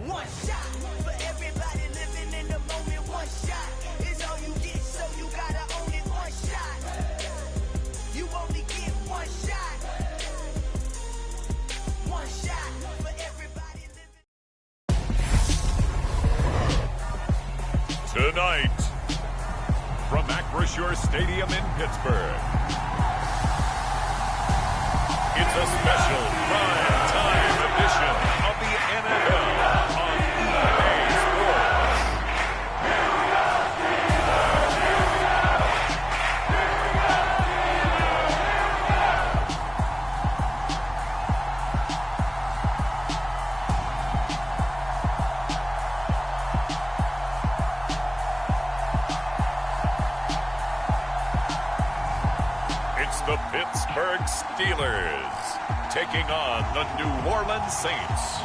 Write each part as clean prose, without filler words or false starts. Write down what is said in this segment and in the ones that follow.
One shot for everybody living in the moment. One shot is all you get, so you gotta own it. One shot. You only get one shot. One shot for everybody living. Tonight, from Acrisure Stadium in Pittsburgh, it's a special prime time edition of the NFL on EA Sports. It's the Pittsburgh Steelers taking on the New Orleans Saints.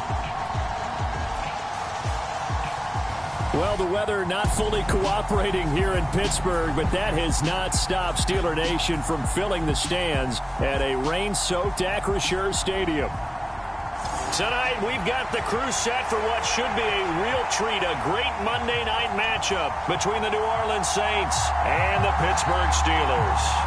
Well, the weather not fully cooperating here in Pittsburgh, but that has not stopped Steeler Nation from filling the stands at a rain-soaked Acrisure Stadium. Tonight, we've got the crew set for what should be a real treat, a great Monday night matchup between the New Orleans Saints and the Pittsburgh Steelers.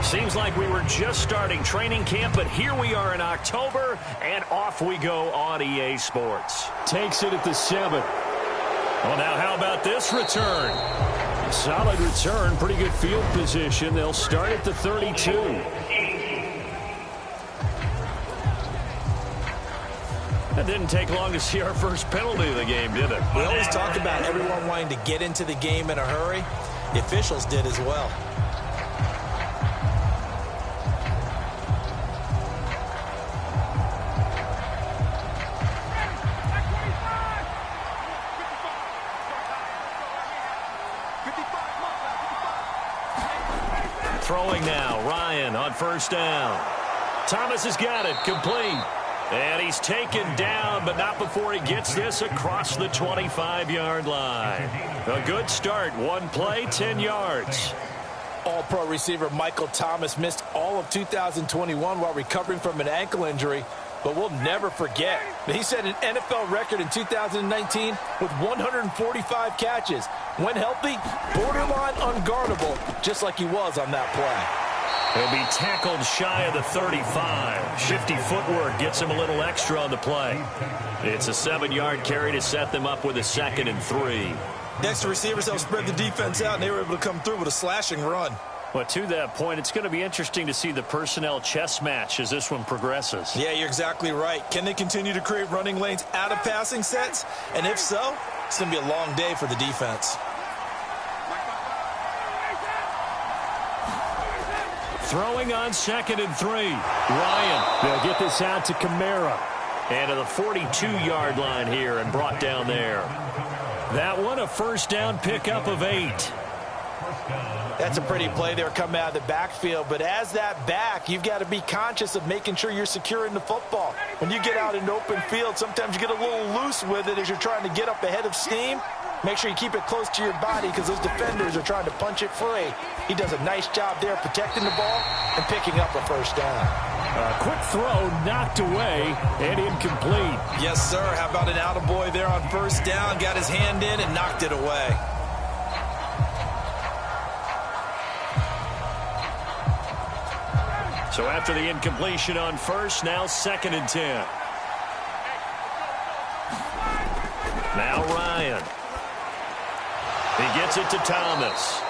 Seems like we were just starting training camp, but here we are in October, and off we go on EA Sports. Takes it at the 7. Well, now how about this return? Solid return, pretty good field position. They'll start at the 32. That didn't take long to see our first penalty of the game, did it? We always talk about everyone wanting to get into the game in a hurry. The officials did as well. Throwing now, Ryan on first down. Thomas has got it, complete. And he's taken down, but not before he gets this across the 25-yard line. A good start, one play, 10 yards. All-pro receiver Michael Thomas missed all of 2021 while recovering from an ankle injury, but we'll never forget that he set an NFL record in 2019 with 145 catches. When healthy, borderline unguardable, just like he was on that play. He'll be tackled shy of the 35. Shifty footwork gets him a little extra on the play. It's a 7-yard carry to set them up with a 2nd and 3. Next, receivers helped spread the defense out, and they were able to come through with a slashing run. Well, to that point, it's going to be interesting to see the personnel chess match as this one progresses. Yeah, you're exactly right. Can they continue to create running lanes out of passing sets? And if so, it's going to be a long day for the defense. Throwing on 2nd and 3. Ryan, they'll get this out to Kamara. And to the 42-yard line here and brought down there. That one a first down pickup of 8. That's a pretty play there coming out of the backfield. But as that back, you've got to be conscious of making sure you're securing the football. When you get out in open field, sometimes you get a little loose with it as you're trying to get up ahead of steam. Make sure you keep it close to your body because those defenders are trying to punch it free. He does a nice job there protecting the ball and picking up a first down. A quick throw knocked away and incomplete. Yes, sir. How about an attaboy there on first down? Got his hand in and knocked it away. So after the incompletion on first, now 2nd and 10. Now Ryan. He gets it to Thomas.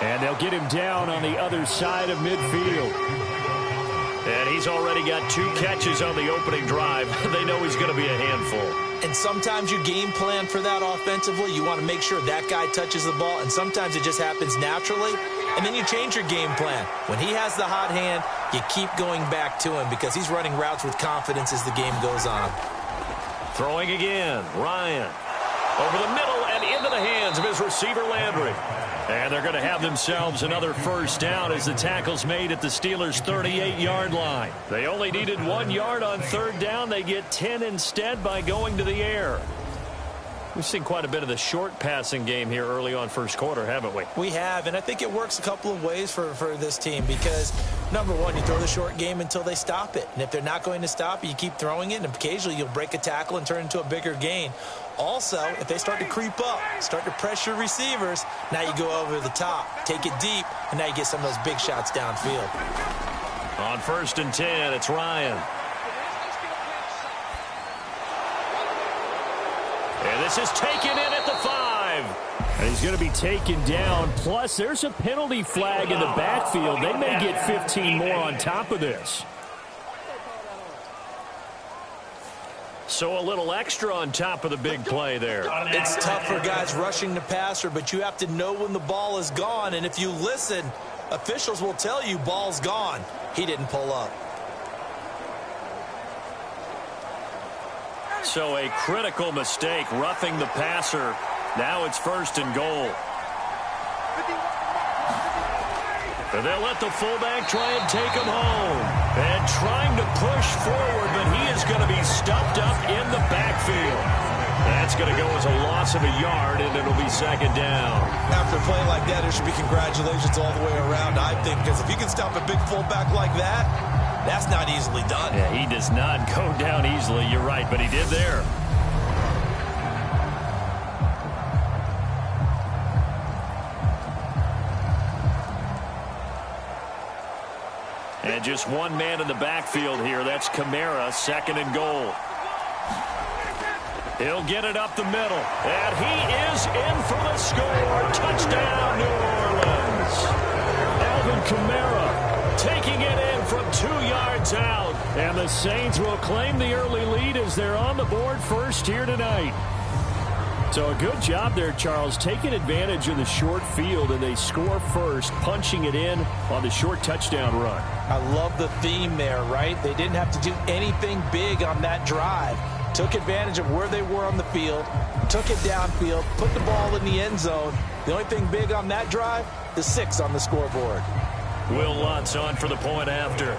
And they'll get him down on the other side of midfield. And he's already got 2 catches on the opening drive. They know he's going to be a handful. And sometimes you game plan for that offensively. You want to make sure that guy touches the ball, and sometimes it just happens naturally. And then you change your game plan. When he has the hot hand, you keep going back to him because he's running routes with confidence as the game goes on. Throwing again, Ryan. Over the middle and into the hands of his receiver, Landry. And they're going to have themselves another first down as the tackle's made at the Steelers' 38-yard line. They only needed 1 yard on third down. They get 10 instead by going to the air. We've seen quite a bit of the short passing game here early on first quarter, haven't we? We have, and I think it works a couple of ways for this team because, number one, you throw the short game until they stop it. And if they're not going to stop it, you keep throwing it, and occasionally you'll break a tackle and turn it into a bigger gain. Also, if they start to creep up, start to pressure receivers, now you go over the top, take it deep, and now you get some of those big shots downfield. On 1st and 10, it's Ryan. And this is taken in at the 5. And he's going to be taken down. Plus, there's a penalty flag in the backfield. They may get 15 more on top of this. So a little extra on top of the big play there. It's tough for guys rushing the passer, but you have to know when the ball is gone. And if you listen, officials will tell you ball's gone. He didn't pull up. So a critical mistake, roughing the passer. Now it's 1st and goal. And they'll let the fullback try and take him home. And trying to push forward, but he is going to be stuffed up in the backfield. That's going to go as a loss of a yard, and it'll be 2nd down. After a play like that, there should be congratulations all the way around, I think, because if you can stop a big fullback like that, that's not easily done. Yeah, he does not go down easily. You're right, but he did there. And just one man in the backfield here. That's Kamara, 2nd and goal. He'll get it up the middle. And he is in for the score. Touchdown, New Orleans. Alvin Kamara taking it in from 2 yards out. And the Saints will claim the early lead as they're on the board first here tonight. So a good job there, Charles, taking advantage of the short field, and they score first, punching it in on the short touchdown run. I love the theme there, right? They didn't have to do anything big on that drive. Took advantage of where they were on the field, took it downfield, put the ball in the end zone. The only thing big on that drive, the 6 on the scoreboard. Will Lutz on for the point after.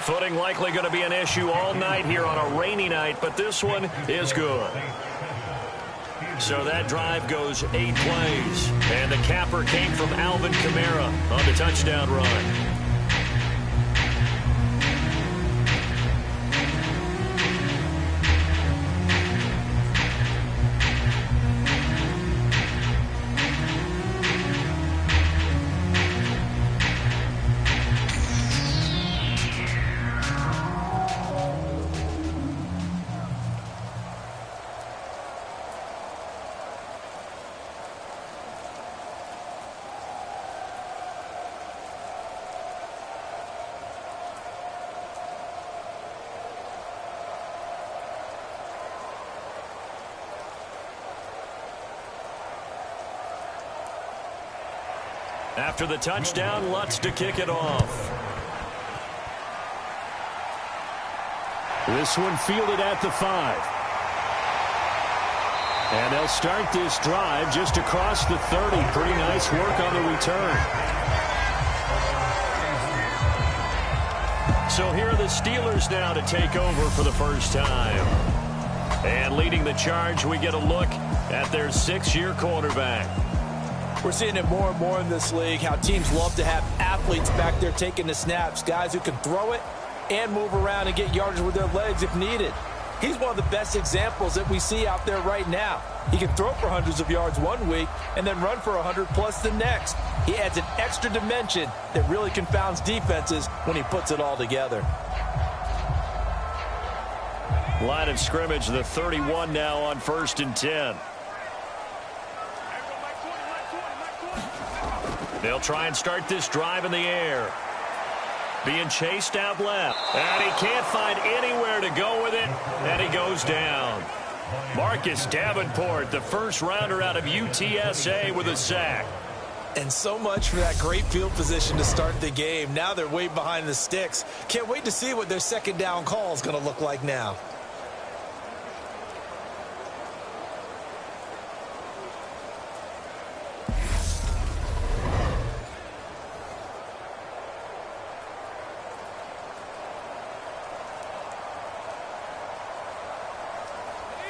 Footing likely going to be an issue all night here on a rainy night, but this one is good. So that drive goes 8 plays, and the capper came from Alvin Kamara on the touchdown run. After the touchdown, Lutz to kick it off. This one fielded at the 5. And they'll start this drive just across the 30. Pretty nice work on the return. So here are the Steelers now to take over for the first time. And leading the charge, we get a look at their 6-year quarterback. We're seeing it more and more in this league, how teams love to have athletes back there taking the snaps, guys who can throw it and move around and get yardage with their legs if needed. He's one of the best examples that we see out there right now. He can throw for hundreds of yards one week and then run for 100+ the next. He adds an extra dimension that really confounds defenses when he puts it all together. Line of scrimmage, the 31 now on 1st and 10. They'll try and start this drive in the air. Being chased out left. And he can't find anywhere to go with it. And he goes down. Marcus Davenport, the first rounder out of UTSA, with a sack. And so much for that great field position to start the game. Now they're way behind the sticks. Can't wait to see what their second down call is going to look like now.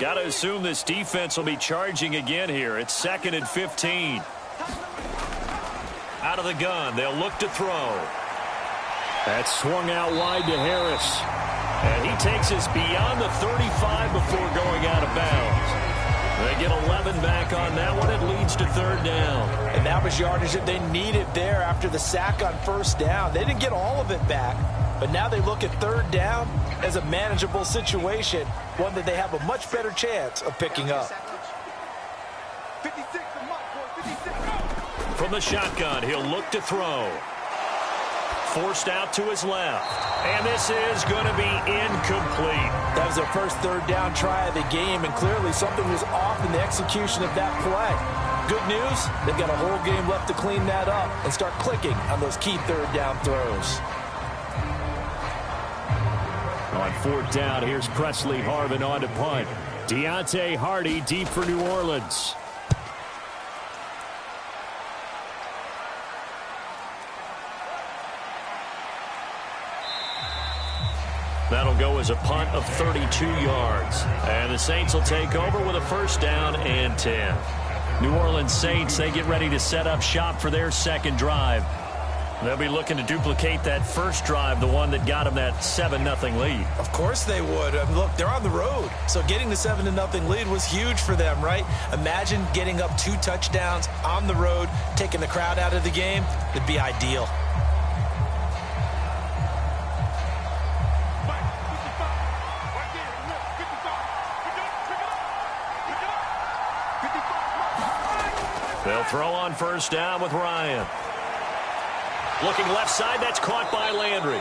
Got to assume this defense will be charging again here. It's 2nd and 15. Out of the gun. They'll look to throw. That's swung out wide to Harris. And he takes us beyond the 35 before going out of bounds. They get 11 back on that one. It leads to 3rd down. And that was yardage that they needed there after the sack on 1st down. They didn't get all of it back. But now they look at 3rd down as a manageable situation, one that they have a much better chance of picking up. From the shotgun, he'll look to throw. Forced out to his left. And this is going to be incomplete. That was their first 3rd down try of the game, and clearly something was off in the execution of that play. Good news, they've got a whole game left to clean that up and start clicking on those key 3rd down throws. On 4th down, here's Presley Harvin on to punt. Deontay Hardy deep for New Orleans. That'll go as a punt of 32 yards. And the Saints will take over with a 1st down and 10. New Orleans Saints, they get ready to set up shop for their 2nd drive. They'll be looking to duplicate that first drive, the one that got them that 7-0 lead. Of course they would. Look, they're on the road, so getting the 7-0 lead was huge for them, right? Imagine getting up 2 touchdowns on the road, taking the crowd out of the game. It'd be ideal. They'll throw on 1st down with Ryan. Looking left side, that's caught by Landry.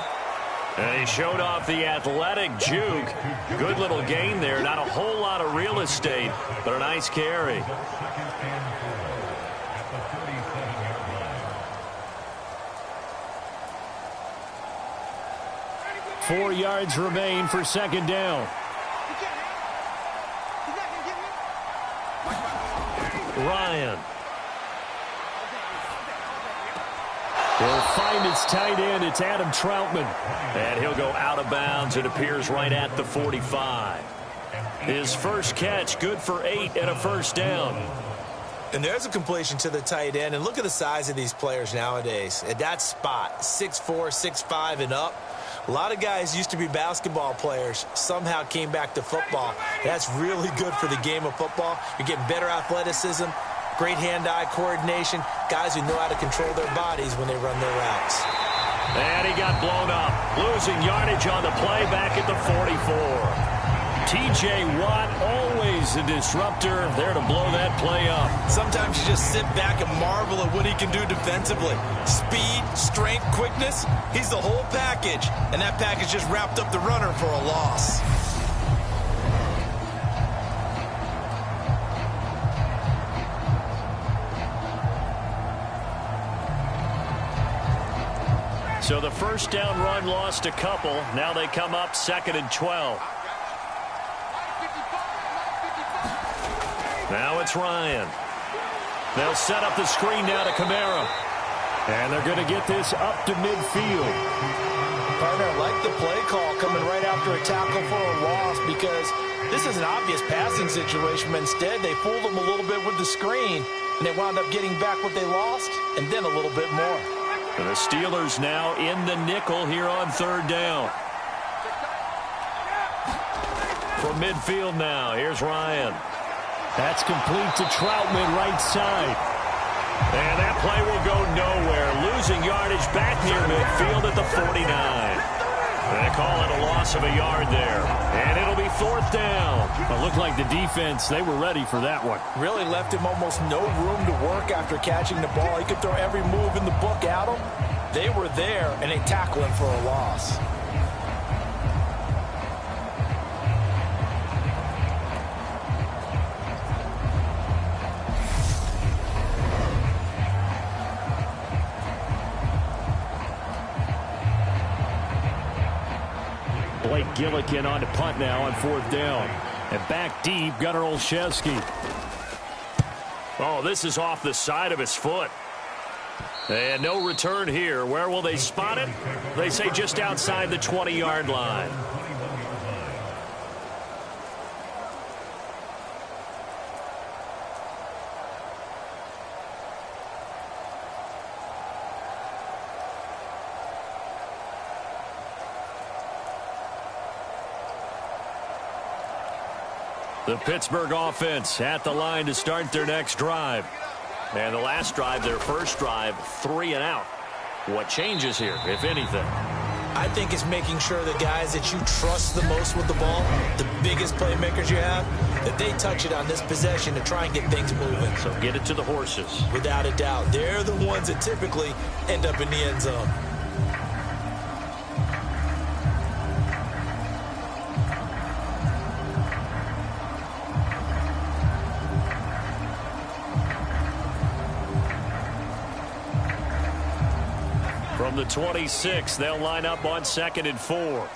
And he showed off the athletic juke. Good little gain there. Not a whole lot of real estate, but a nice carry. Four yards remain for 2nd down. Ryan. He'll find his tight end. It's Adam Troutman. And he'll go out of bounds. It appears right at the 45. His first catch, good for 8 and a 1st down. And there's a completion to the tight end. And look at the size of these players nowadays. At that spot, 6'4", 6'5", and up. A lot of guys used to be basketball players, somehow came back to football. That's really good for the game of football. You're getting better athleticism, great hand-eye coordination, guys who know how to control their bodies when they run their routes. And he got blown up, losing yardage on the play back at the 44. T.J. Watt, always a disruptor, there to blow that play up. Sometimes you just sit back and marvel at what he can do defensively. Speed, strength, quickness, he's the whole package. And that package just wrapped up the runner for a loss. So the first down run lost a couple. Now they come up 2nd and 12. Now it's Ryan. They'll set up the screen now to Kamara. And they're going to get this up to midfield. Partner, I like the play call coming right after a tackle for a loss, because this is an obvious passing situation, but instead they fooled them a little bit with the screen, and they wound up getting back what they lost, and then a little bit more. And the Steelers now in the nickel here on 3rd down. From midfield now, here's Ryan. That's complete to Troutman, right side. And that play will go nowhere. Losing yardage back near midfield at the 49. They call it a loss of a yard there. And it'll be 4th down. Well, it looked like the defense, they were ready for that one. Really left him almost no room to work after catching the ball. He could throw every move in the book at him. They were there, and they tackled him for a loss. Blake Gillikin on to punt now on 4th down. And back deep, Gunnar Olszewski. Oh, this is off the side of his foot. And no return here. Where will they spot it? They say just outside the 20-yard line. The Pittsburgh offense at the line to start their next drive. And the last drive, their first drive, 3 and out. What changes here, if anything? I think it's making sure the guys that you trust the most with the ball, the biggest playmakers you have, that they touch it on this possession to try and get things moving. So get it to the horses. Without a doubt. They're the ones that typically end up in the end zone. From the 26, they'll line up on 2nd and 4.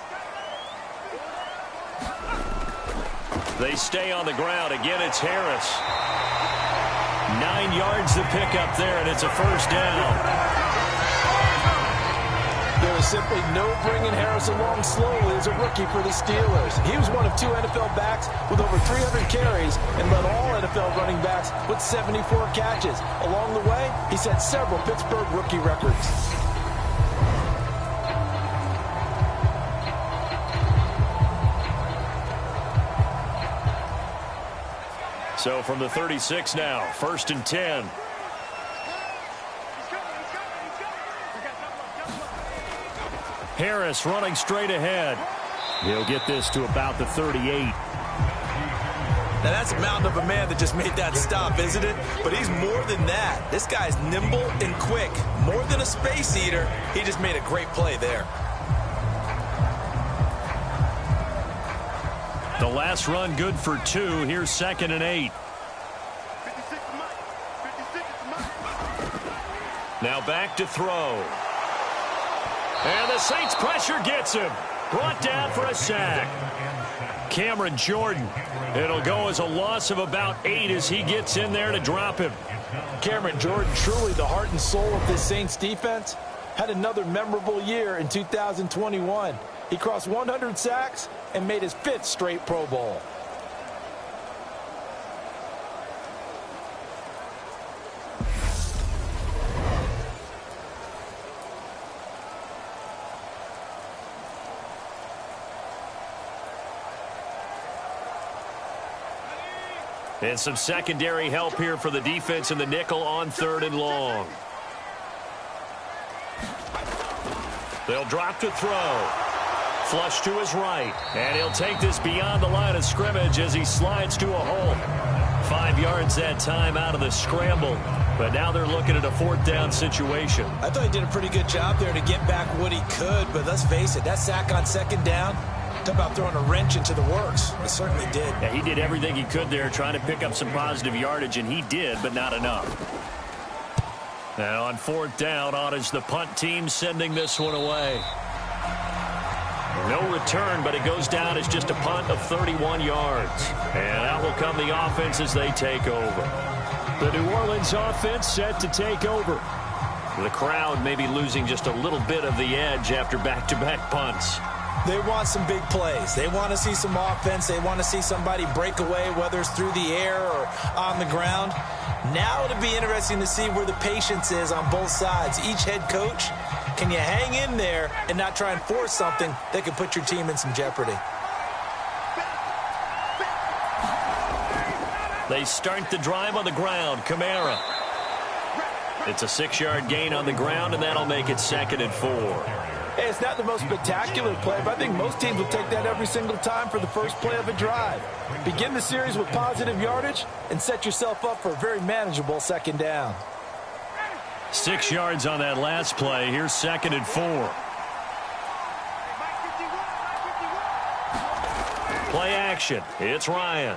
They stay on the ground. Again, it's Harris. 9 yards to pick up there, and it's a first down. There was simply no bringing Harris along slowly as a rookie for the Steelers. He was one of 2 NFL backs with over 300 carries and led all NFL running backs with 74 catches. Along the way, he set several Pittsburgh rookie records. So from the 36 now, 1st and 10. Harris running straight ahead. He'll get this to about the 38. Now that's a mountain of a man that just made that stop, isn't it? But he's more than that. This guy's nimble and quick. More than a space eater, he just made a great play there. The last run good for 2. Here's 2nd and 8. Now back to throw. And the Saints pressure gets him. Brought down for a sack. Cameron Jordan. It'll go as a loss of about 8 as he gets in there to drop him. Cameron Jordan, truly the heart and soul of this Saints defense, had another memorable year in 2021. He crossed 100 sacks and made his 5th straight Pro Bowl. And some secondary help here for the defense in the nickel on 3rd and long. They'll drop to throw. Flush to his right. And he'll take this beyond the line of scrimmage as he slides to a hole. 5 yards that time out of the scramble. But now they're looking at a 4th down situation. I thought he did a pretty good job there to get back what he could. But let's face it, that sack on 2nd down, talk about throwing a wrench into the works. It certainly did. Yeah, he did everything he could there trying to pick up some positive yardage, and he did, but not enough. And on 4th down, on is the punt team sending this one away. No return, but it goes down as just a punt of 31 yards. And out will come the offense as they take over. The New Orleans offense set to take over. The crowd may be losing just a little bit of the edge after back-to-back punts. They want some big plays. They want to see some offense. They want to see somebody break away, whether it's through the air or on the ground. Now it'll be interesting to see where the patience is on both sides. Each head coach, can you hang in there and not try and force something that could put your team in some jeopardy? They start the drive on the ground. Kamara. It's a 6-yard gain on the ground, and that'll make it 2nd and 4. Hey, it's not the most spectacular play, but I think most teams will take that every single time for the first play of a drive. Begin the series with positive yardage and set yourself up for a very manageable second down. 6 yards on that last play. Here's 2nd and 4. Play action. It's Ryan.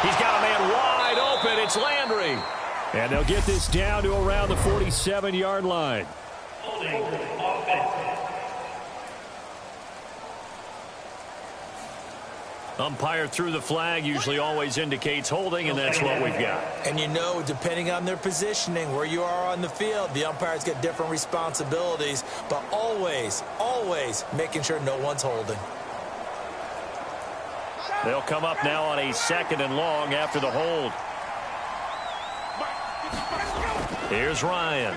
He's got a man wide open. It's Landry. And they'll get this down to around the 47-yard line. Umpire threw the flag, usually always indicates holding, and that's what we've got. And you know, depending on their positioning, where you are on the field, the umpires get different responsibilities, but always, always making sure no one's holding. They'll come up now on a 2nd and long after the hold. Here's Ryan.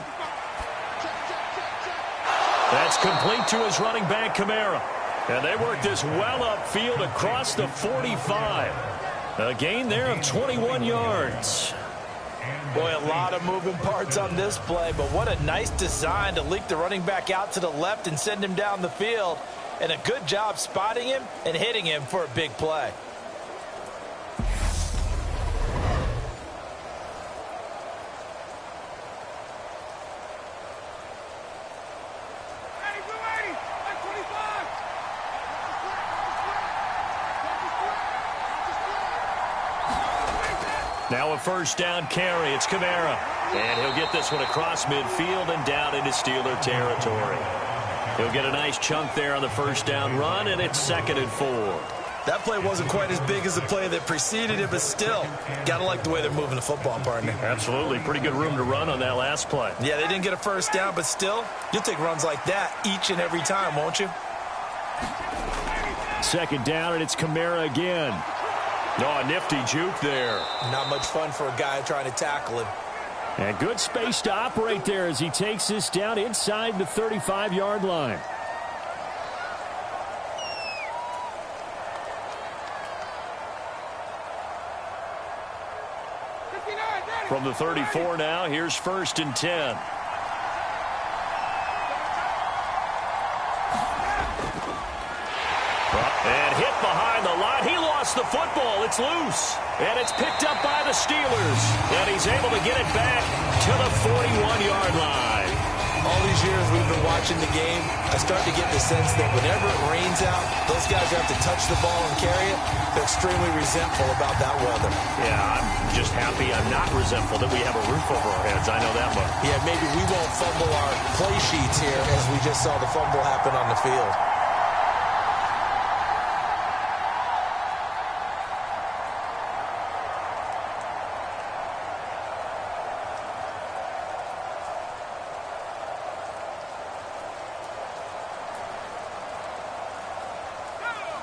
That's complete to his running back, Kamara. And they work this well upfield across the 45. A gain there of 21 yards. Boy, a lot of moving parts on this play, but what a nice design to leak the running back out to the left and send him down the field. And a good job spotting him and hitting him for a big play. Now a first down carry. It's Kamara. And he'll get this one across midfield and down into Steeler territory. He'll get a nice chunk there on the first down run, and it's 2nd and 4. That play wasn't quite as big as the play that preceded it, but still, gotta like the way they're moving the football, partner. Absolutely. Pretty good room to run on that last play. Yeah, they didn't get a first down, but still, you'll take runs like that each and every time, won't you? 2nd down, and it's Kamara again. Oh, a nifty juke there. Not much fun for a guy trying to tackle him. And good space to operate there as he takes this down inside the 35-yard line. From the 34 now, here's 1st and 10. And hit behind the line. He lost the football. It's loose. And it's picked up by the Steelers. And he's able to get it back to the 41-yard line. All these years we've been watching the game, I start to get the sense that whenever it rains out, those guys have to touch the ball and carry it. They're extremely resentful about that weather. Yeah, I'm just happy I'm not resentful that we have a roof over our heads. I know that much. Yeah, maybe we won't fumble our play sheets here as we just saw the fumble happen on the field.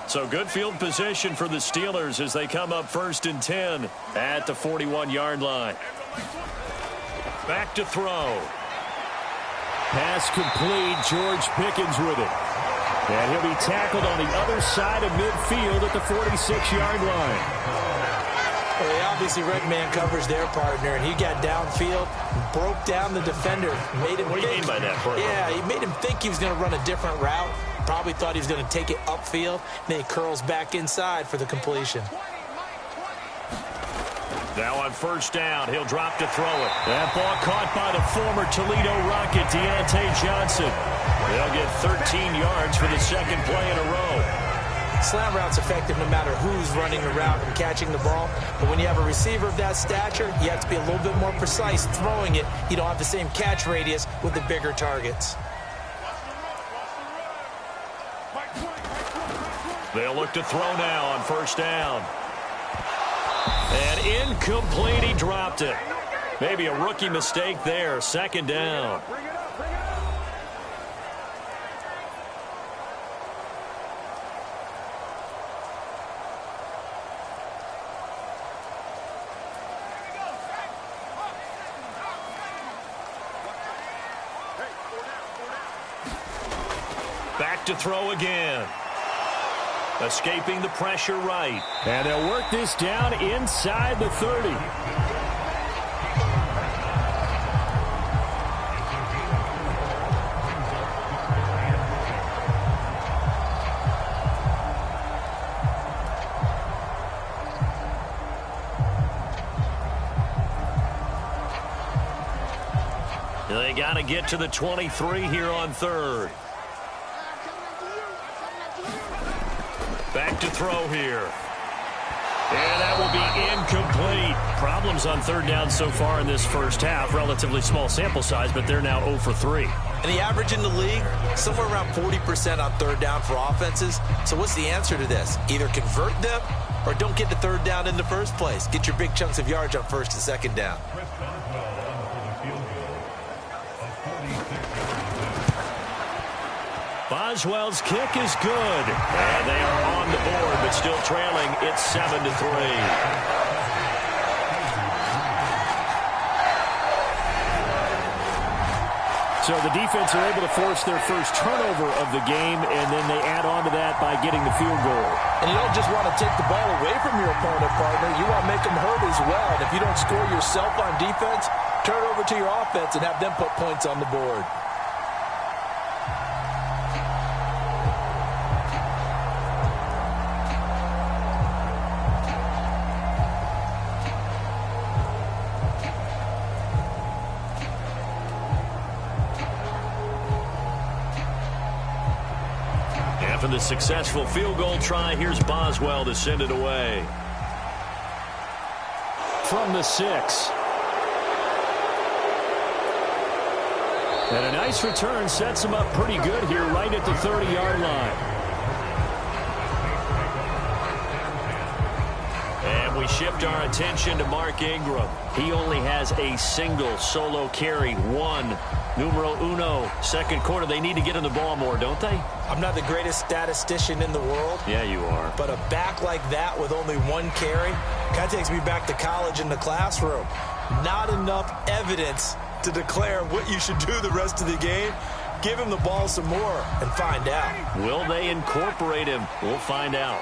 So good field position for the Steelers as they come up 1st and 10 at the 41-yard line. Back to throw. Pass complete. George Pickens with it. And he'll be tackled on the other side of midfield at the 46-yard line. Well, he obviously read man coverage their partner, and he got downfield, broke down the defender, made him What do you mean by that, Bert? Yeah, he made him think he was going to run a different route. Probably thought he was going to take it upfield. Then he curls back inside for the completion. Now on 1st down, he'll drop to throw it. That ball caught by the former Toledo Rocket, Deontay Johnson. They'll get 13 yards for the 2nd play in a row. Slant route's effective no matter who's running the route and catching the ball. But when you have a receiver of that stature, you have to be a little bit more precise throwing it. You don't have the same catch radius with the bigger targets. They'll look to throw now on 1st down. And incomplete, he dropped it. Maybe a rookie mistake there, 2nd down. Back to throw again. Escaping the pressure right. And they'll work this down inside the 30. got to get to the 23 here on third. Back to throw here. And that will be incomplete. Problems on third down so far in this first half. Relatively small sample size, but they're now 0 for 3. And the average in the league, somewhere around 40% on third down for offenses. So what's the answer to this? Either convert them or don't get the third down in the first place. Get your big chunks of yards on first and second down. Boswell's kick is good. And they are on the board, but still trailing. It's 7-3. So the defense are able to force their first turnover of the game, and then they add on to that by getting the field goal. And you don't just want to take the ball away from your opponent, partner. You want to make them hurt as well. And if you don't score yourself on defense, turn it over to your offense and have them put points on the board. After the successful field goal try, here's Boswell to send it away. From the 6. And a nice return sets him up pretty good here right at the 30-yard line. And we shift our attention to Mark Ingram. He only has a single solo carry, numero uno, second quarter. They need to get in the ball more, don't they? I'm not the greatest statistician in the world. Yeah, you are. But a back like that with only one carry kind of takes me back to college in the classroom. Not enough evidence to declare what you should do the rest of the game. Give him the ball some more and find out. Will they incorporate him? We'll find out.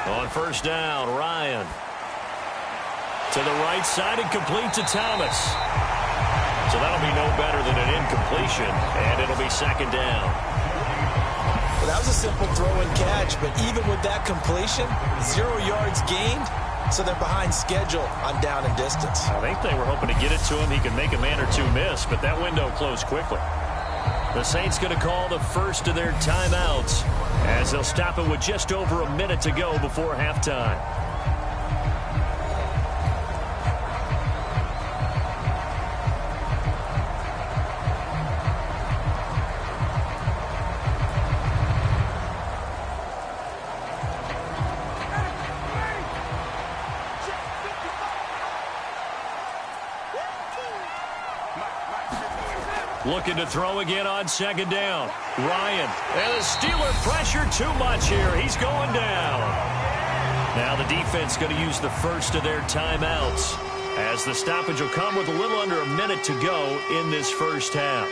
On first down, Ryan. To the right side and complete to Thomas. So that'll be no better than an incompletion, and it'll be second down. Well, that was a simple throw and catch, but even with that completion, 0 yards gained, so they're behind schedule on down and distance. I think they were hoping to get it to him. He could make a man or two miss, but that window closed quickly. The Saints going to call the first of their timeouts as they'll stop it with just over a minute to go before halftime. Looking to throw again on second down. Ryan. And the Steeler pressure too much here. He's going down. Now the defense going to use the first of their timeouts as the stoppage will come with a little under a minute to go in this first half.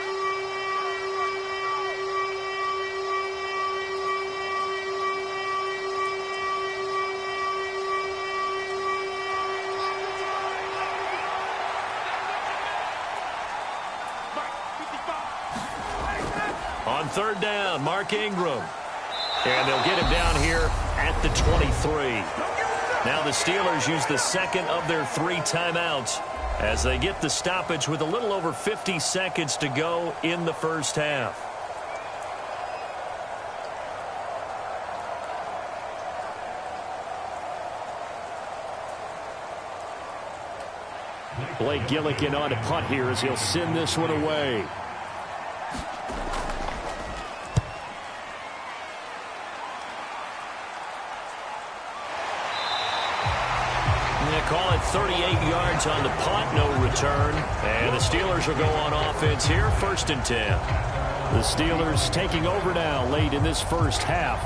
On third down, Mark Ingram. And they'll get him down here at the 23. Now the Steelers use the second of their 3 timeouts as they get the stoppage with a little over 50 seconds to go in the first half. Blake Gillikin on to punt here as he'll send this one away. Call it 38 yards on the punt, no return. And the Steelers will go on offense here, 1st and 10. The Steelers taking over now late in this first half.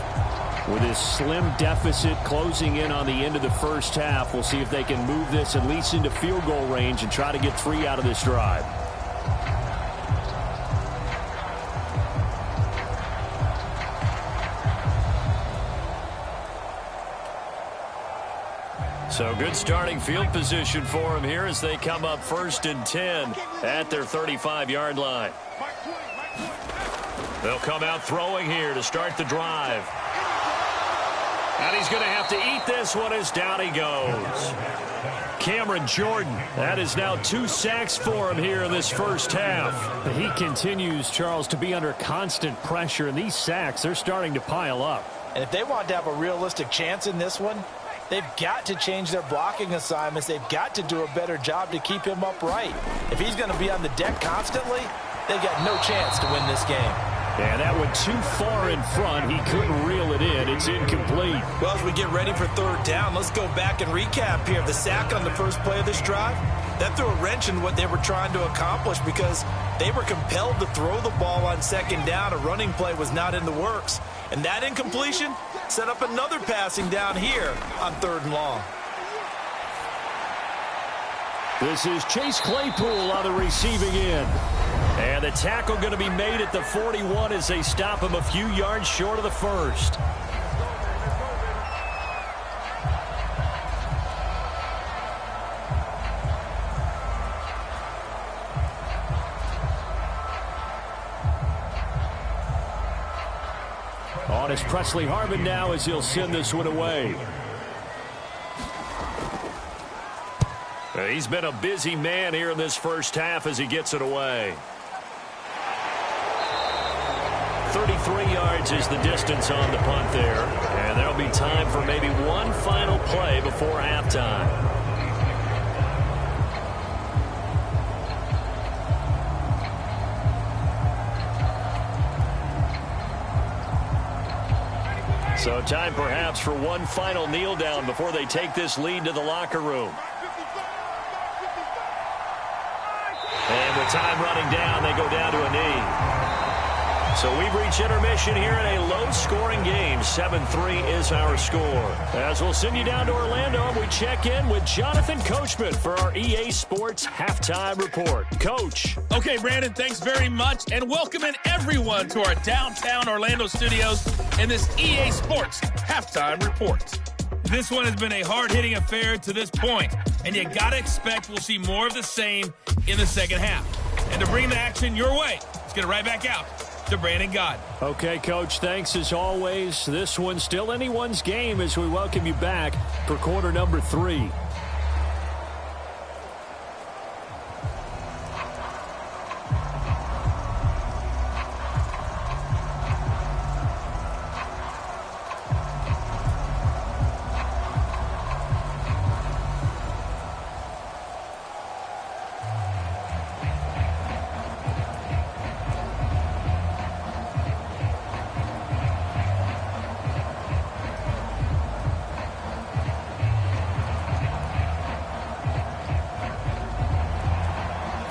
With this slim deficit closing in on the end of the first half, we'll see if they can move this at least into field goal range and try to get 3 out of this drive. So good starting field position for them here as they come up 1st and 10 at their 35-yard line. They'll come out throwing here to start the drive. And he's going to have to eat this one as down he goes. Cameron Jordan, that is now 2 sacks for him here in this first half. He continues, Charles, to be under constant pressure, and these sacks, they're starting to pile up. And if they want to have a realistic chance in this one, they've got to change their blocking assignments. They've got to do a better job to keep him upright. If he's going to be on the deck constantly, they've got no chance to win this game. And that went too far in front. He couldn't reel it in. It's incomplete. Well, as we get ready for third down, let's go back and recap here. The sack on the first play of this drive, that threw a wrench in what they were trying to accomplish because they were compelled to throw the ball on second down. A running play was not in the works. And that incompletion set up another passing down here on third and long. This is Chase Claypool on the receiving end. And the tackle going to be made at the 41 as they stop him a few yards short of the first. On is Presley Harvin now as he'll send this one away. He's been a busy man here in this first half as he gets it away. 33 yards is the distance on the punt there. And there'll be time for maybe one final play before halftime. So time perhaps for one final kneel down before they take this lead to the locker room. And with time running down, they go down to a knee. So we've reached intermission here in a low-scoring game. 7-3 is our score. As we'll send you down to Orlando, and we check in with Jonathan Coachman for our EA Sports Halftime Report. Coach. Okay, Brandon, thanks very much, and welcoming everyone to our downtown Orlando studios in this EA Sports Halftime Report. This one has been a hard-hitting affair to this point, and you got to expect we'll see more of the same in the second half. And to bring the action your way, let's get it right back out to Brandon Gott. Okay, Coach, thanks as always. This one's still anyone's game as we welcome you back for quarter number 3.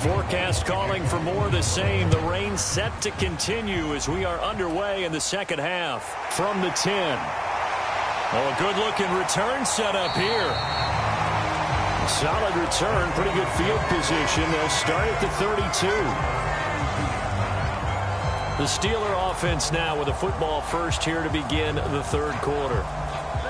Forecast calling for more of the same. The rain set to continue as we are underway in the second half. From the 10. Oh, a good-looking return set up here. Solid return, pretty good field position. They'll start at the 32. The Steeler offense now with a football first here to begin the third quarter.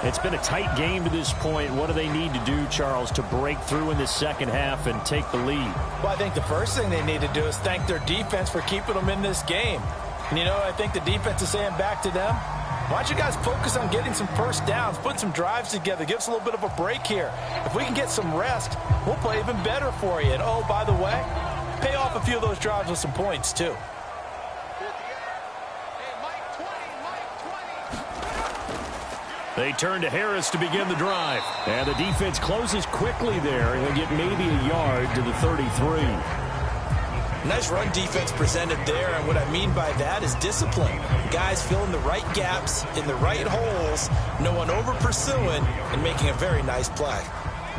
It's been a tight game to this point. What do they need to do, Charles, to break through in the second half and take the lead? Well, I think the first thing they need to do is thank their defense for keeping them in this game. And, you know, I think the defense is saying back to them, why don't you guys focus on getting some first downs, put some drives together, give us a little bit of a break here. If we can get some rest, we'll play even better for you. And, oh, by the way, pay off a few of those drives with some points, too. They turn to Harris to begin the drive. And the defense closes quickly there. He'll get maybe a yard to the 33. Nice run defense presented there, and what I mean by that is discipline. Guys filling the right gaps in the right holes, no one over-pursuing, and making a very nice play.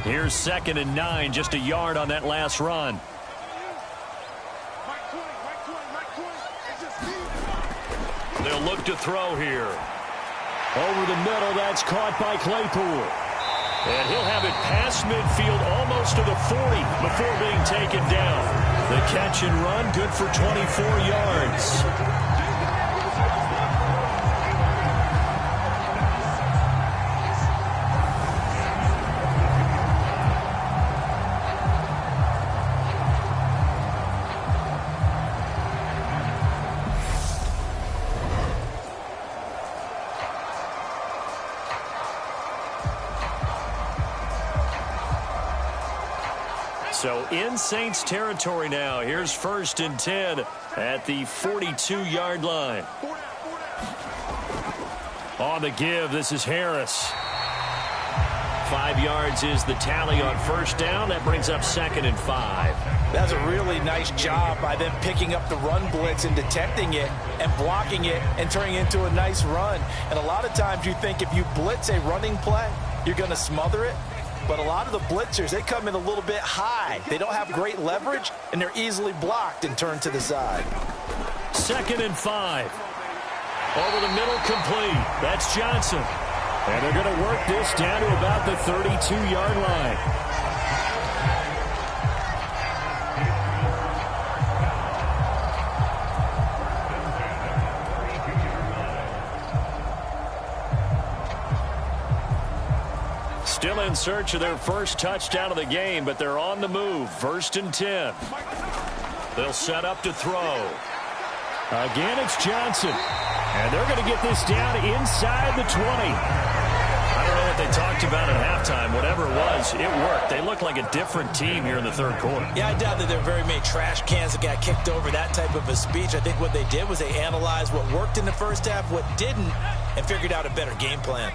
Here's 2nd and 9, just a yard on that last run. They'll look to throw here. Over the middle, that's caught by Claypool. And he'll have it past midfield almost to the 40 before being taken down. The catch and run, good for 24 yards. So in Saints territory now. Here's 1st and 10 at the 42-yard line. On the give, this is Harris. 5 yards is the tally on 1st down. That brings up 2nd and 5. That's a really nice job by them picking up the run blitz and detecting it and blocking it and turning it into a nice run. And a lot of times you think if you blitz a running play, you're going to smother it. But a lot of the blitzers, they come in a little bit high. They don't have great leverage, and they're easily blocked and turned to the side. 2nd and 5. Over the middle, complete. That's Johnson. And they're going to work this down to about the 32-yard line. Still in search of their first touchdown of the game, but they're on the move. 1st and 10. They'll set up to throw. Again, it's Johnson. And they're going to get this down inside the 20. I don't know what they talked about at halftime. Whatever it was, it worked. They look like a different team here in the 3rd quarter. Yeah, I doubt that there are very many trash cans that got kicked over, that type of a speech. I think what they did was they analyzed what worked in the first half, what didn't, and figured out a better game plan.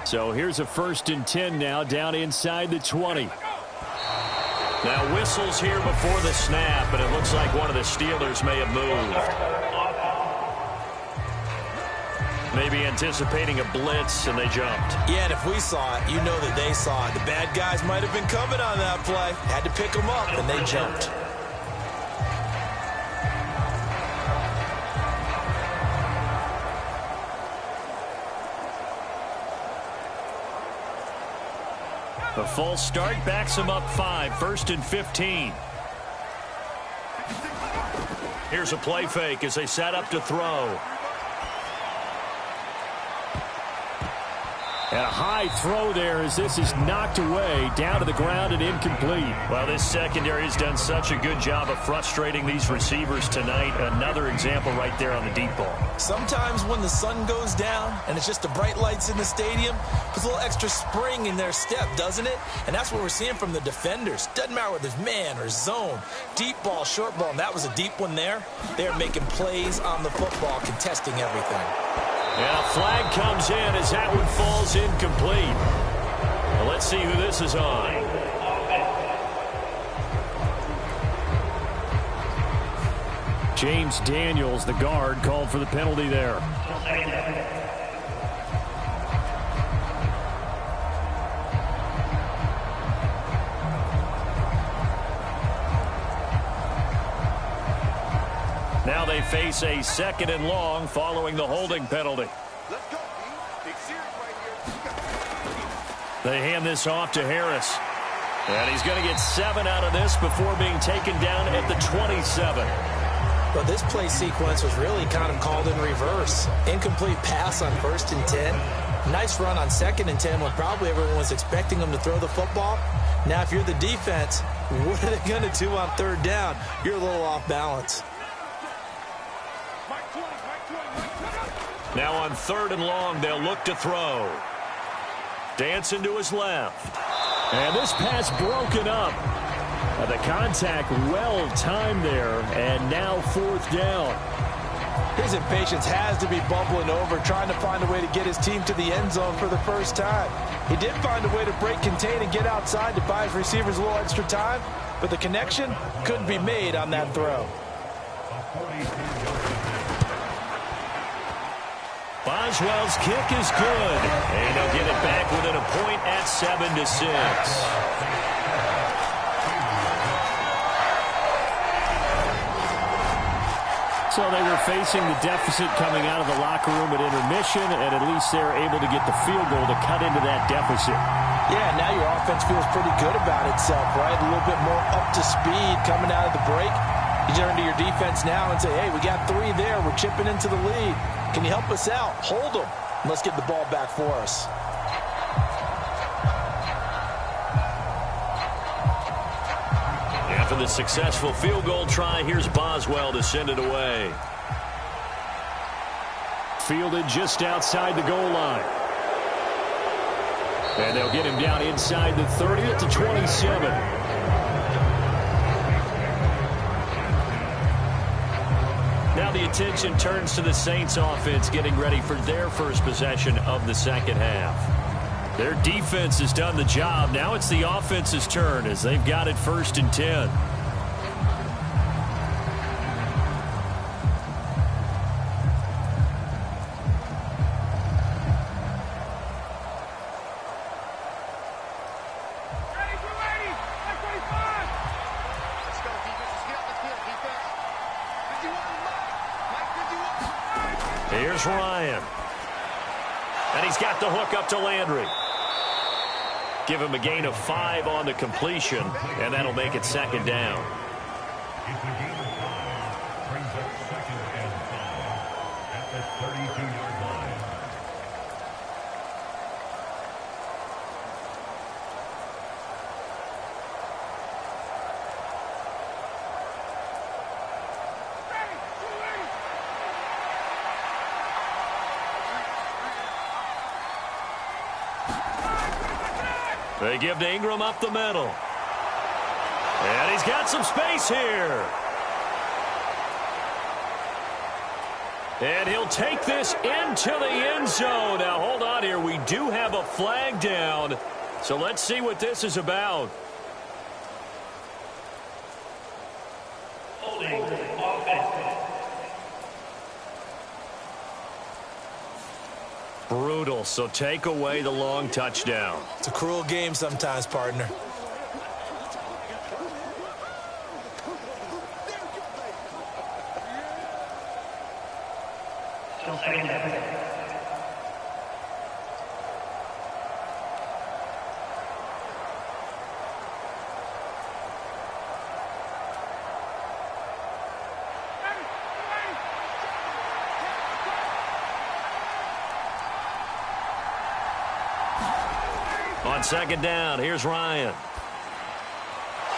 So here's a 1st and 10 now, down inside the 20. Now whistles here before the snap, and it looks like one of the Steelers may have moved. Maybe anticipating a blitz, and they jumped. Yeah, and if we saw it, you know that they saw it. The bad guys might have been coming on that play. Had to pick them up, and they jumped. A false start backs them up 5. 1st and 15. Here's a play fake as they set up to throw. And a high throw there as this is knocked away, down to the ground and incomplete. Well, this secondary has done such a good job of frustrating these receivers tonight. Another example right there on the deep ball. Sometimes when the sun goes down and it's just the bright lights in the stadium, puts a little extra spring in their step, doesn't it? And that's what we're seeing from the defenders. Doesn't matter whether it's man or zone, deep ball, short ball, and that was a deep one there. They're making plays on the football, contesting everything. And a flag comes in as that one falls incomplete. Well, let's see who this is on. James Daniels, the guard, called for the penalty there. Now they face a 2nd and long following the holding penalty. They hand this off to Harris. And he's going to get 7 out of this before being taken down at the 27. But this play sequence was really kind of called in reverse. Incomplete pass on 1st and 10. Nice run on 2nd and 10 when probably everyone was expecting them to throw the football. Now, if you're the defense, what are they going to do on 3rd down? You're a little off balance. Now on 3rd and long, they'll look to throw. Dancing to his left. And this pass broken up. The contact well timed there, and now 4th down. His impatience has to be bubbling over, trying to find a way to get his team to the end zone for the first time. He did find a way to break contain and get outside to buy his receivers a little extra time, but the connection couldn't be made on that throw. Boswell's kick is good, and they'll get it back within a point at 7-6. So they were facing the deficit coming out of the locker room at intermission, and at least they're able to get the field goal to cut into that deficit. Yeah, now your offense feels pretty good about itself, right? A little bit more up to speed coming out of the break. You turn to your defense now and say, hey, we got 3 there. We're chipping into the lead. Can you help us out? Hold them. Let's get the ball back for us. After the successful field goal try, here's Boswell to send it away. Fielded just outside the goal line. And they'll get him down inside the 30 at the 27. now the attention turns to the Saints offense getting ready for their first possession of the second half. Their defense has done the job. Now it's the offense's turn as they've got it 1st and 10. Here's Ryan. And he's got the hook up to Landry. Give him a gain of 5 on the completion, and that'll make it 2nd down. It's a gain of 5. Brings up 2nd and 5 at the 32-yard line. They give to Ingram up the middle. And he's got some space here. And he'll take this into the end zone. Now, hold on here. We do have a flag down. So let's see what this is about. Holding offense. Brutal, so take away the long touchdown. It's a cruel game sometimes, partner. On 2nd down, here's Ryan.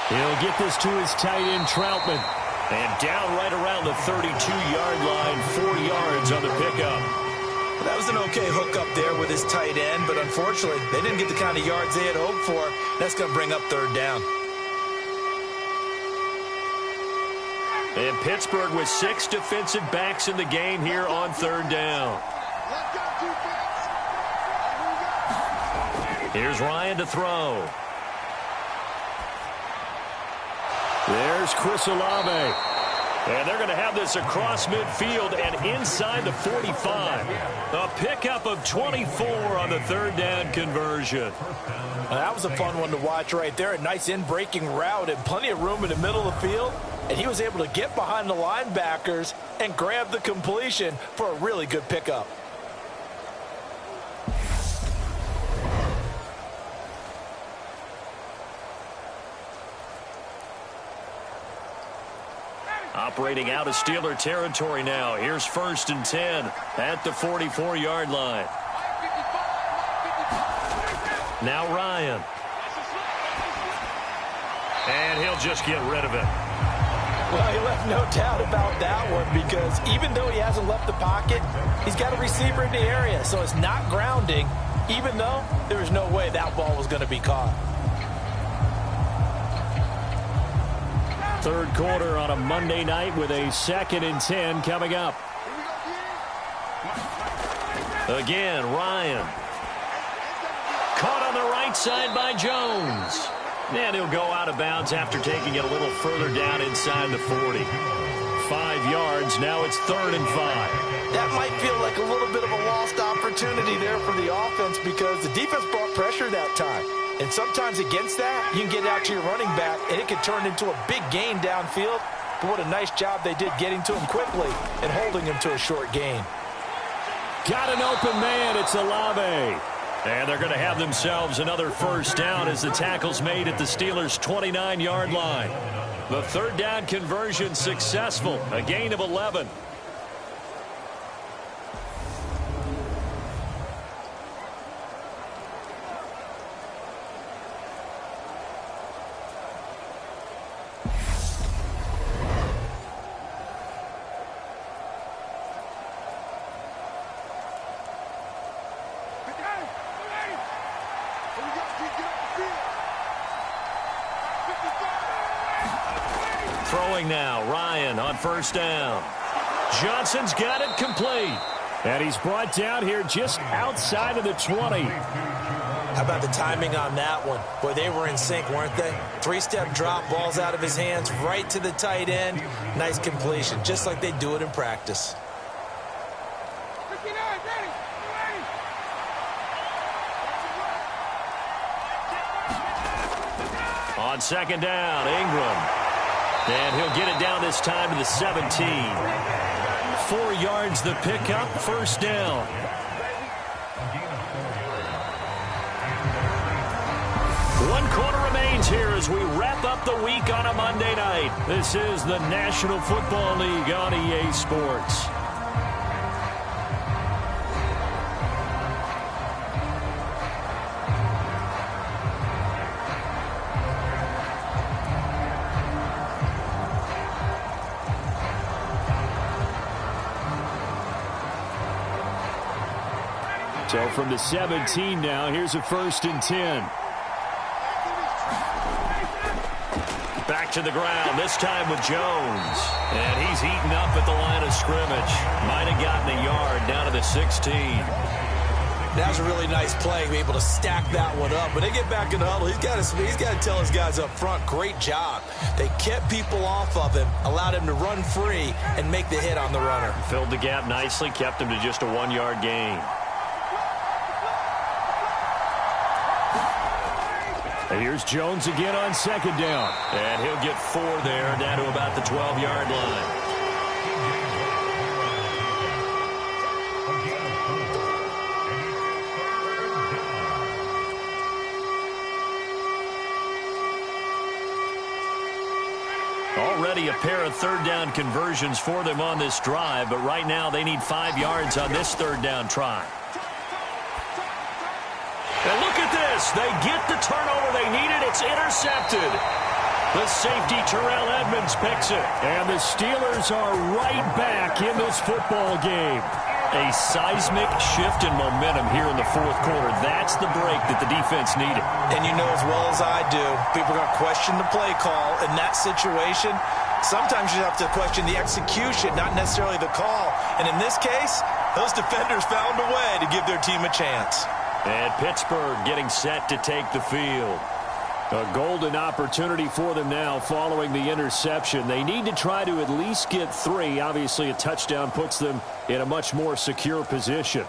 He'll get this to his tight end, Troutman. And down right around the 32-yard line, 4 yards on the pickup. That was an okay hook up there with his tight end, but unfortunately, they didn't get the kind of yards they had hoped for. That's going to bring up 3rd down. And Pittsburgh with 6 defensive backs in the game here on 3rd down. Here's Ryan to throw. There's Chris Olave. And they're going to have this across midfield and inside the 45. A pickup of 24 on the 3rd down conversion. That was a fun one to watch right there. A nice in-breaking route and plenty of room in the middle of the field. And he was able to get behind the linebackers and grab the completion for a really good pickup. Operating out of Steeler territory now. Here's 1st and 10 at the 44-yard line. Now Ryan. And he'll just get rid of it. Well, he left no doubt about that one because even though he hasn't left the pocket, he's got a receiver in the area. So it's not grounding, even though there was no way that ball was going to be caught. 3rd quarter on a Monday night with a 2nd and 10 coming up. Again, Ryan. Caught on the right side by Jones. And he'll go out of bounds after taking it a little further down inside the 40. 5 yards. Now it's 3rd and 5. That might feel like a little bit of a lost opportunity there for the offense because the defense brought pressure that time. And sometimes against that, you can get out to your running back, and it can turn into a big gain downfield. But what a nice job they did getting to him quickly and holding him to a short gain. Got an open man. It's Olave. And they're going to have themselves another 1st down as the tackle's made at the Steelers' 29-yard line. The 3rd down conversion successful. A gain of 11. Throwing now, Ryan on 1st down. Johnson's got it complete. And he's brought down here just outside of the 20. How about the timing on that one? Boy, they were in sync, weren't they? Three-step drop, balls out of his hands, right to the tight end. Nice completion, just like they do it in practice. On second down, Ingram. And he'll get it down this time to the 17. 4 yards the pickup, first down. One quarter remains here as we wrap up the week on a Monday night. This is the National Football League on EA Sports. So from the 17 now, here's a 1st and 10. Back to the ground, this time with Jones. And he's eaten up at the line of scrimmage. Might have gotten a yard down to the 16. That was a really nice play, be able to stack that one up. When they get back in the huddle, he's got to tell his guys up front, great job. They kept people off of him, allowed him to run free, and make the hit on the runner. Filled the gap nicely, kept him to just a 1-yard gain. And here's Jones again on second down. And he'll get 4 there, down to about the 12-yard line. Already a pair of 3rd down conversions for them on this drive, but right now they need 5 yards on this 3rd down try. And look at this. They get the turnover they needed. It's intercepted. The safety, Terrell Edmonds, picks it. And the Steelers are right back in this football game. A seismic shift in momentum here in the 4th quarter. That's the break that the defense needed. And you know as well as I do, people are going to question the play call in that situation. Sometimes you have to question the execution, not necessarily the call. And in this case, those defenders found a way to give their team a chance. And Pittsburgh getting set to take the field. A golden opportunity for them now following the interception. They need to try to at least get 3. Obviously, a touchdown puts them in a much more secure position.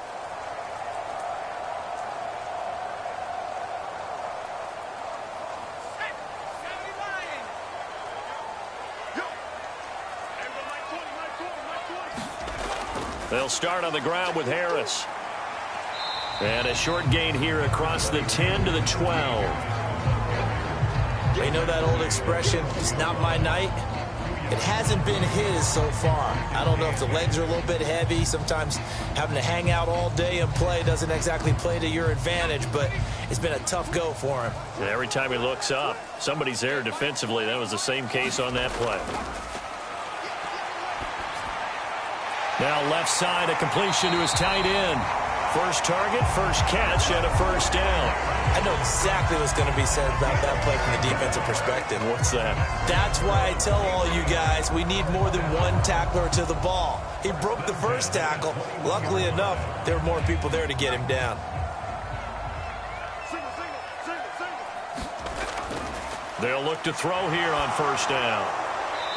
They'll start on the ground with Harris. And a short gain here across the 10 to the 12. You know that old expression, it's not my night? It hasn't been his so far. I don't know if the legs are a little bit heavy. Sometimes having to hang out all day and play doesn't exactly play to your advantage, but it's been a tough go for him. And every time he looks up, somebody's there defensively. That was the same case on that play. Now left side, a completion to his tight end. First target, first catch, and a first down. I know exactly what's going to be said about that play from the defensive perspective. What's that? That's why I tell all you guys we need more than one tackler to the ball. He broke the first tackle. Luckily enough, there were more people there to get him down. They'll look to throw here on first down.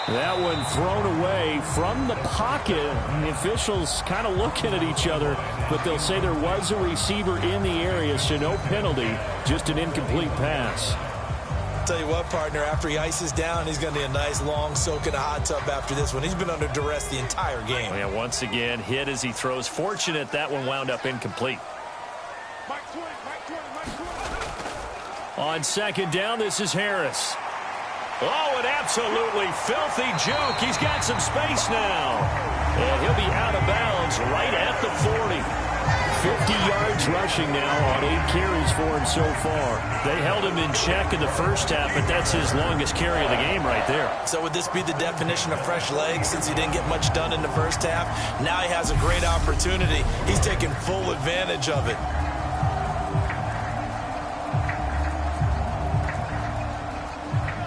That one thrown away from the pocket. And the officials kind of looking at each other, but they'll say there was a receiver in the area, so no penalty, just an incomplete pass. Tell you what, partner, after he ices down, he's going to need a nice long soak in a hot tub after this one. He's been under duress the entire game. Yeah, once again, hit as he throws. Fortunate that one wound up incomplete. On second down, this is Harris. Oh, an absolutely filthy juke. He's got some space now. And he'll be out of bounds right at the 40. 50 yards rushing now on 8 carries for him so far. They held him in check in the first half, but that's his longest carry of the game right there. So would this be the definition of fresh legs since he didn't get much done in the first half? Now he has a great opportunity. He's taking full advantage of it.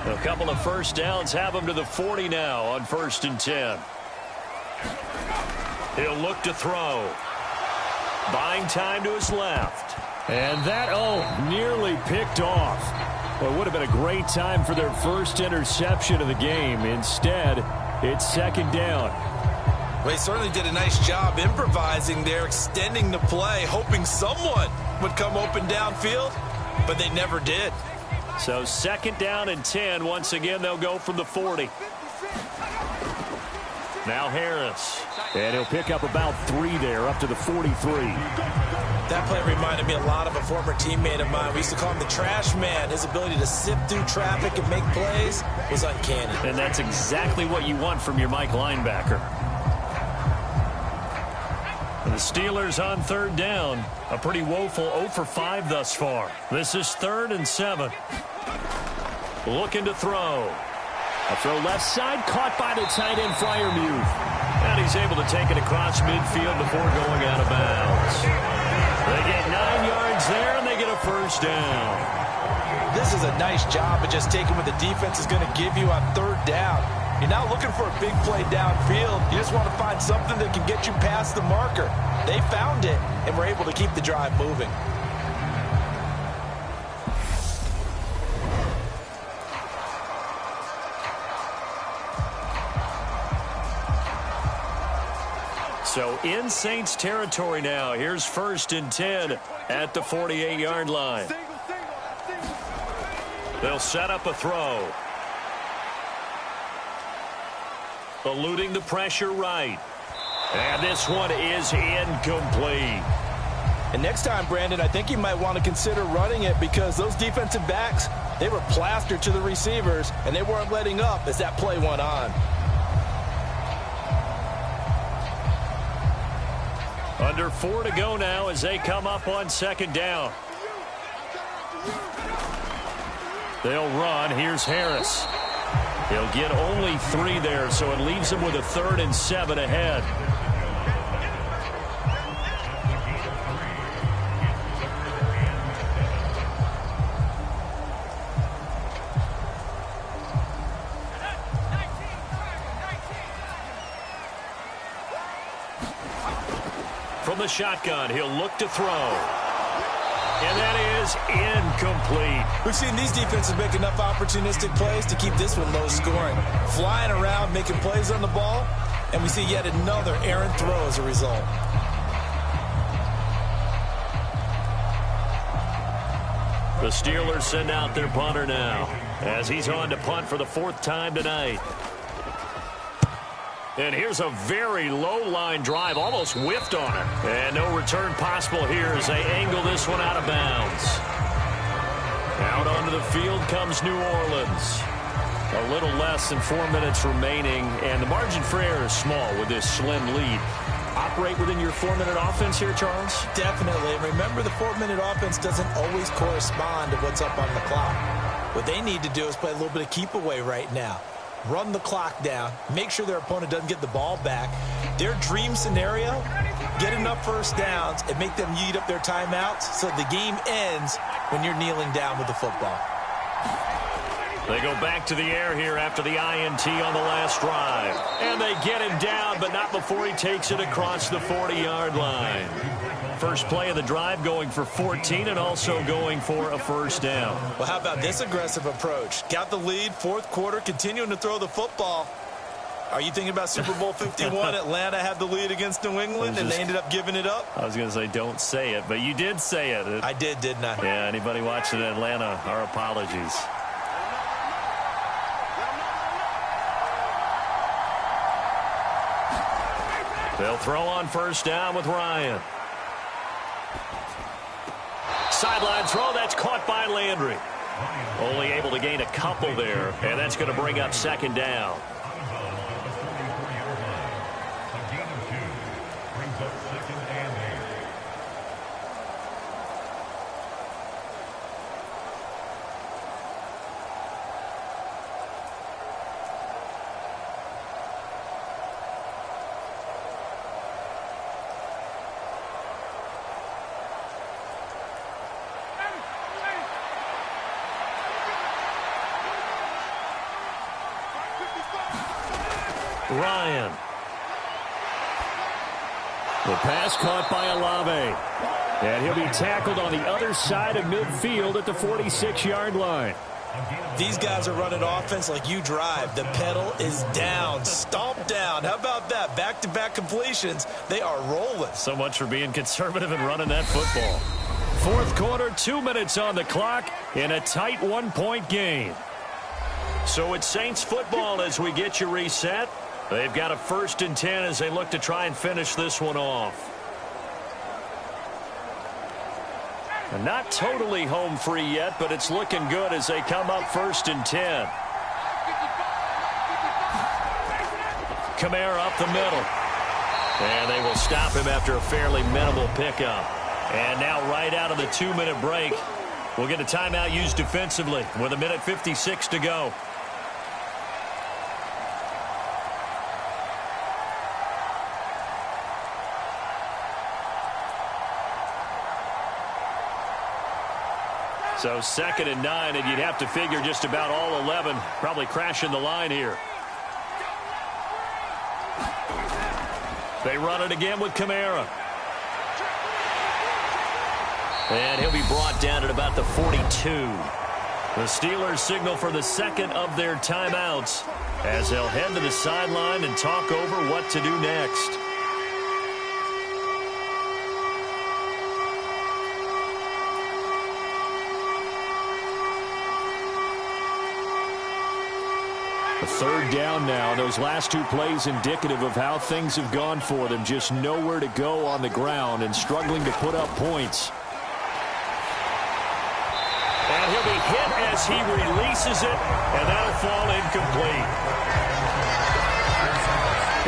A couple of first downs have him to the 40 now on 1st and 10. He'll look to throw. Buying time to his left. And that, nearly picked off. Well, it would have been a great time for their first interception of the game. Instead, it's second down. Well, he certainly did a nice job improvising there, extending the play, hoping someone would come open downfield, but they never did. So second down and 10. Once again, they'll go from the 40. Now Harris. And he'll pick up about 3 there, up to the 43. That play reminded me a lot of a former teammate of mine. We used to call him the trash man. His ability to sift through traffic and make plays was uncanny. And that's exactly what you want from your Mike linebacker. And the Steelers on third down. A pretty woeful 0 for 5 thus far. This is 3rd and 7. Looking to throw. A throw left side, caught by the tight end Freiermuth. And he's able to take it across midfield before going out of bounds. They get 9 yards there, and they get a first down. This is a nice job of just taking what the defense is going to give you on third down. You're not looking for a big play downfield. You just want to find something that can get you past the marker. They found it, and were able to keep the drive moving. So in Saints territory now. Here's 1st and 10 at the 48-yard line. They'll set up a throw. Eluding the pressure right. And this one is incomplete. And next time, Brandon, I think you might want to consider running it because those defensive backs, they were plastered to the receivers, and they weren't letting up as that play went on. Under 4 to go now as they come up on second down. They'll run. Here's Harris. He'll get only 3 there, so it leaves him with a 3rd and 7 ahead. From the shotgun, he'll look to throw. And that is incomplete. We've seen these defenses make enough opportunistic plays to keep this one low scoring. Flying around, making plays on the ball, and we see yet another errant throw as a result. The Steelers send out their punter now as he's on to punt for the 4th time tonight. And here's a very low-line drive, almost whiffed on it. And no return possible here as they angle this one out of bounds. Out onto the field comes New Orleans. A little less than 4 minutes remaining, and the margin for error is small with this slim lead. Operate within your 4-minute offense here, Charles? Definitely. Remember, the 4-minute offense doesn't always correspond to what's up on the clock. What they need to do is play a little bit of keep away right now. Run the clock down, make sure their opponent doesn't get the ball back. Their dream scenario, get enough first downs and make them eat up their timeouts so the game ends when you're kneeling down with the football. They go back to the air here after the INT on the last drive. And they get him down, but not before he takes it across the 40-yard line. First play of the drive going for 14 and also going for a first down. Well, how about this aggressive approach? Got the lead, 4th quarter, continuing to throw the football. Are you thinking about Super Bowl 51? Atlanta had the lead against New England, and they ended up giving it up? I was going to say don't say it, but you did say it. I did, didn't I? Yeah, anybody watching Atlanta, our apologies. They'll throw on first down with Ryan. Sideline throw, that's caught by Landry. Only able to gain a couple there, and that's going to bring up second down. Ryan. The pass caught by Olave. And he'll be tackled on the other side of midfield at the 46-yard line. These guys are running offense like you drive. The pedal is down, stomped down. How about that? Back-to-back completions. They are rolling. So much for being conservative and running that football. Fourth quarter, 2 minutes on the clock in a tight one-point game. So it's Saints football as we get you reset. They've got a 1st and 10 as they look to try and finish this one off. And not totally home free yet, but it's looking good as they come up 1st and 10. Kamara up the middle. And they will stop him after a fairly minimal pickup. And now right out of the 2-minute break, we'll get a timeout used defensively with 1:56 to go. So 2nd and 9, and you'd have to figure just about all 11 probably crashing the line here. They run it again with Kamara. And he'll be brought down at about the 42. The Steelers signal for the 2nd of their timeouts as they'll head to the sideline and talk over what to do next. Third down now. Those last 2 plays indicative of how things have gone for them. Just nowhere to go on the ground and struggling to put up points. And he'll be hit as he releases it, and that'll fall incomplete.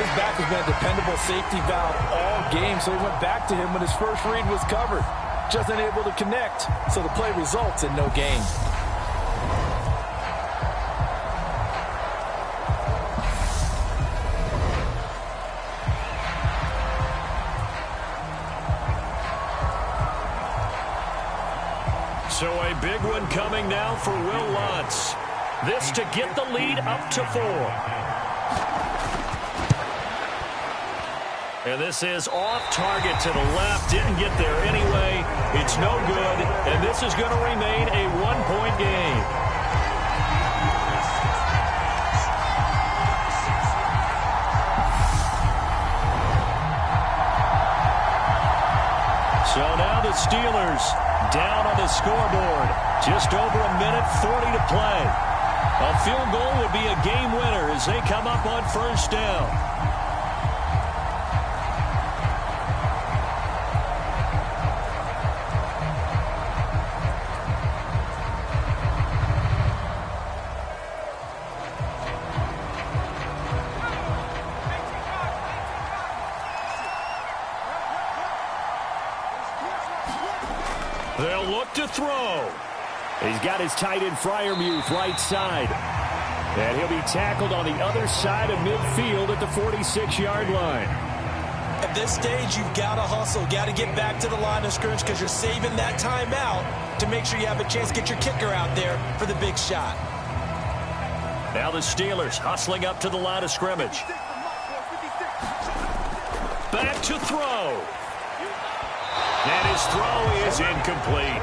His back has been a dependable safety valve all game, so he went back to him when his first read was covered. Just unable to connect, so the play results in no gain. So a big one coming now for Will Lutz. This to get the lead up to 4. And this is off target to the left. Didn't get there anyway. It's no good. And this is going to remain a 1-point game. So now the Steelers down on the scoreboard. Just over 1:40 to play. A field goal would be a game winner as they come up on 1st down. They'll look to throw. He's got his tight end Freiermuth right side. And he'll be tackled on the other side of midfield at the 46-yard line. At this stage, you've got to hustle. Got to get back to the line of scrimmage because you're saving that timeout to make sure you have a chance to get your kicker out there for the big shot. Now the Steelers hustling up to the line of scrimmage. Back to throw. And his throw is incomplete.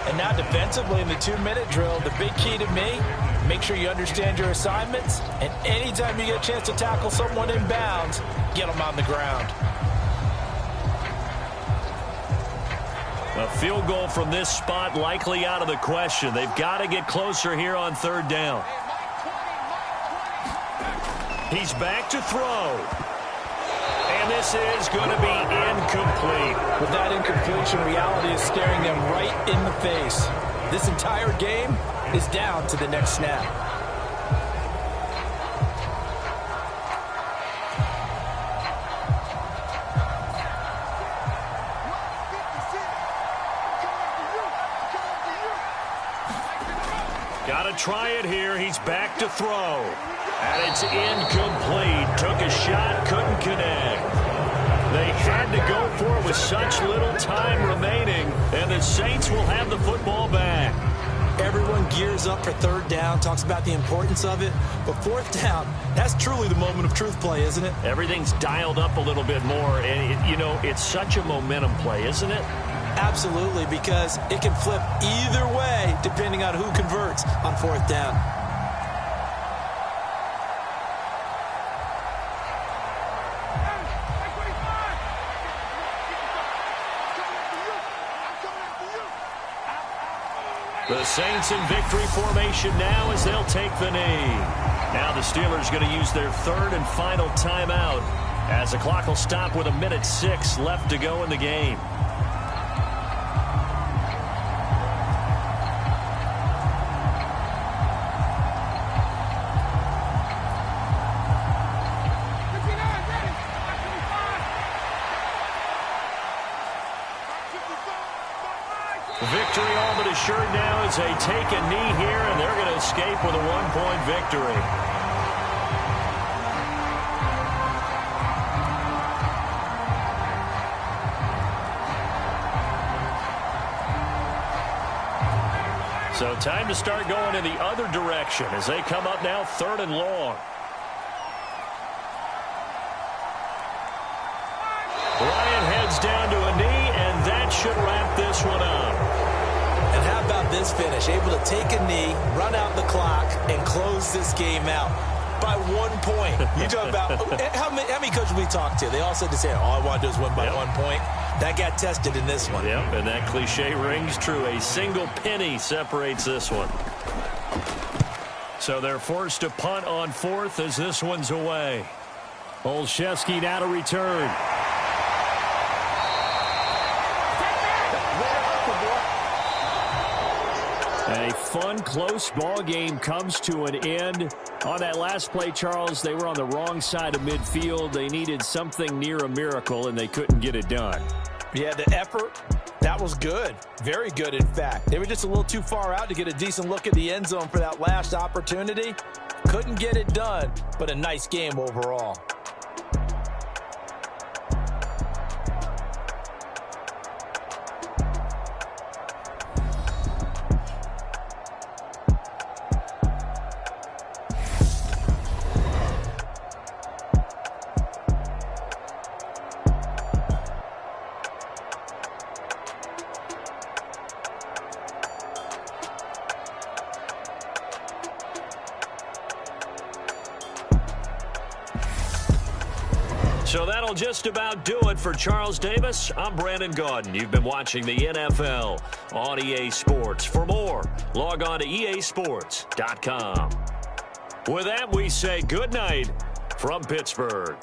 And now defensively in the 2-minute drill, the big key to me, make sure you understand your assignments, and anytime you get a chance to tackle someone in bounds, get them on the ground. A field goal from this spot likely out of the question. They've got to get closer here on 3rd down. He's back to throw. And this is going to be incomplete. With that incompletion, reality is staring them right in the face. This entire game is down to the next snap. Got to try it here. He's back to throw. And it's incomplete. Took a shot, couldn't connect. They had to go for it with such little time remaining, and the Saints will have the football back. Everyone team gears up for third down, talks about the importance of it. But fourth down, that's truly the moment of truth play, isn't it? Everything's dialed up a little bit more. And, it's such a momentum play, isn't it? Absolutely, because it can flip either way depending on who converts on fourth down. The Saints in victory formation now as they'll take the knee. Now the Steelers going to use their third and final timeout as the clock will stop with 1:06 left to go in the game. Victory all but assured now as they take a knee here, and they're going to escape with a one-point victory. So time to start going in the other direction as they come up now third and long. Ryan heads down to a knee, and that should wrap this one up. And how about this finish? Able to take a knee, run out the clock, and close this game out by 1 point. You talk about how many coaches we talked to? They all said the same. All I want to do is win by 1 point. That got tested in this one. Yep, and that cliche rings true. A single penny separates this one. So they're forced to punt on fourth as this one's away. Olszewski now to return. A fun, close ball game comes to an end. On that last play, Charles, they were on the wrong side of midfield. They needed something near a miracle, and they couldn't get it done. Yeah, the effort, that was good. Very good, in fact. They were just a little too far out to get a decent look at the end zone for that last opportunity. Couldn't get it done, but a nice game overall. So that'll just about do it for Charles Davis. I'm Brandon Gaudin. You've been watching the NFL on EA Sports. For more, log on to easports.com. With that, we say good night from Pittsburgh.